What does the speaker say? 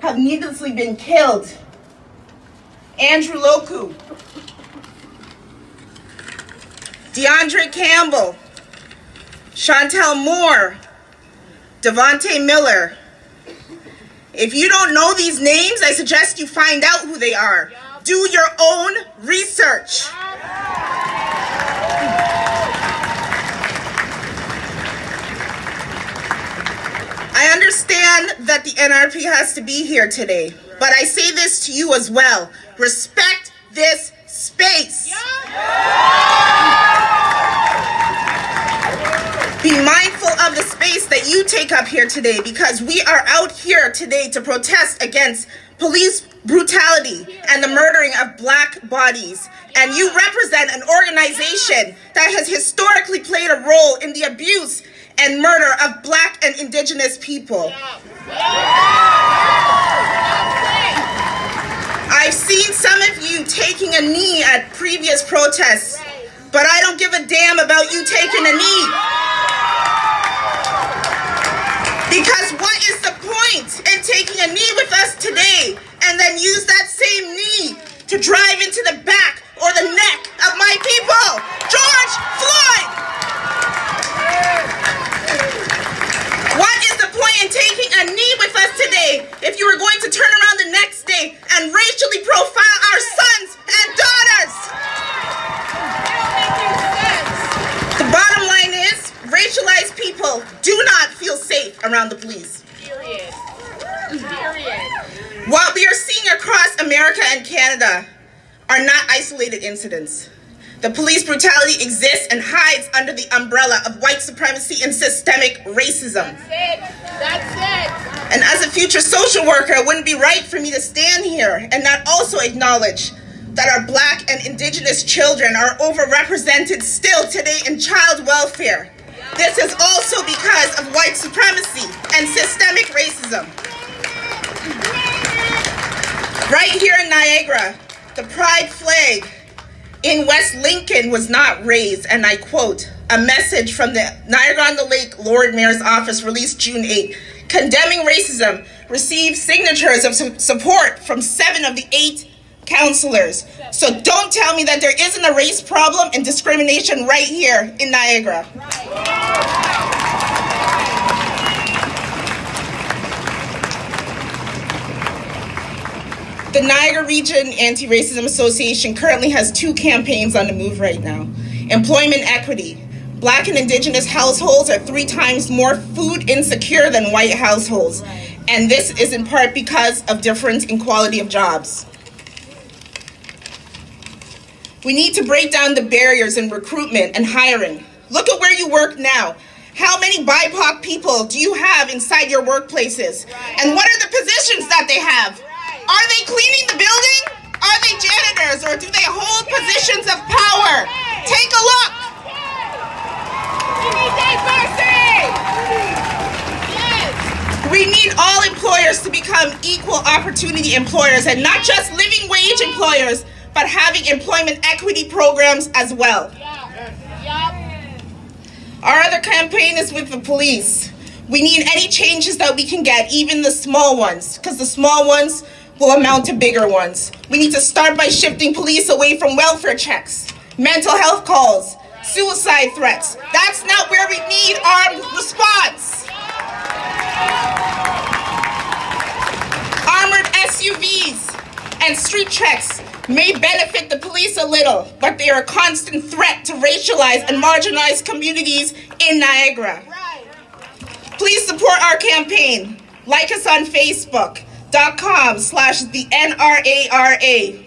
have needlessly been killed. Andrew Loku, DeAndre Campbell, Chantel Moore, Devontae Miller. If you don't know these names, I suggest you find out who they are. Do your own research. I understand that the NRP has to be here today, but I say this to you as well. Respect this space. Be mindful of the space that you take up here today, because we are out here today to protest against police brutality and the murdering of Black bodies. And you represent an organization that has historically played a role in the abuse and murder of Black and Indigenous people. I've seen some of you taking a knee at previous protests, but I don't give a damn about you taking a knee. Because what is the point in taking a knee with us today and then use that same knee to drive into the back or the neck of my people? George Floyd! What is the point in taking a knee with us today if you are going to turn around the next day and racially profile our sons and daughters? The bottom line is, racialized people do not feel safe around the police. Period. What we are seeing across America and Canada are not isolated incidents. The police brutality exists and hides under the umbrella of white supremacy and systemic racism. That's it. And as a future social worker, it wouldn't be right for me to stand here and not also acknowledge that our Black and Indigenous children are overrepresented still today in child welfare. This is also because of white supremacy and systemic racism. Right here in Niagara, the pride flag in West Lincoln was not raised, and I quote, a message from the Niagara-on-the-Lake Lord Mayor's office released June 8, condemning racism, received signatures of support from 7 of the 8 councillors. So don't tell me that there isn't a race problem and discrimination right here in Niagara. The Niagara Region Anti-Racism Association currently has 2 campaigns on the move right now. Employment equity. Black and Indigenous households are 3 times more food insecure than white households. And this is in part because of difference in quality of jobs. We need to break down the barriers in recruitment and hiring. Look at where you work now. How many BIPOC people do you have inside your workplaces? And what are the positions that they have? Are they cleaning the building? Are they janitors, or do they hold positions of power? Take a look. We need all employers to become equal opportunity employers, and not just living wage employers, but having employment equity programs as well. Our other campaign is with the police. We need any changes that we can get, even the small ones, because the small ones will amount to bigger ones. We need to start by shifting police away from welfare checks, mental health calls, suicide threats. That's not where we need our response. Armored SUVs and street checks may benefit the police a little, but they are a constant threat to racialized and marginalized communities in Niagara. Please support our campaign. Like us on Facebook.com/the NRARA.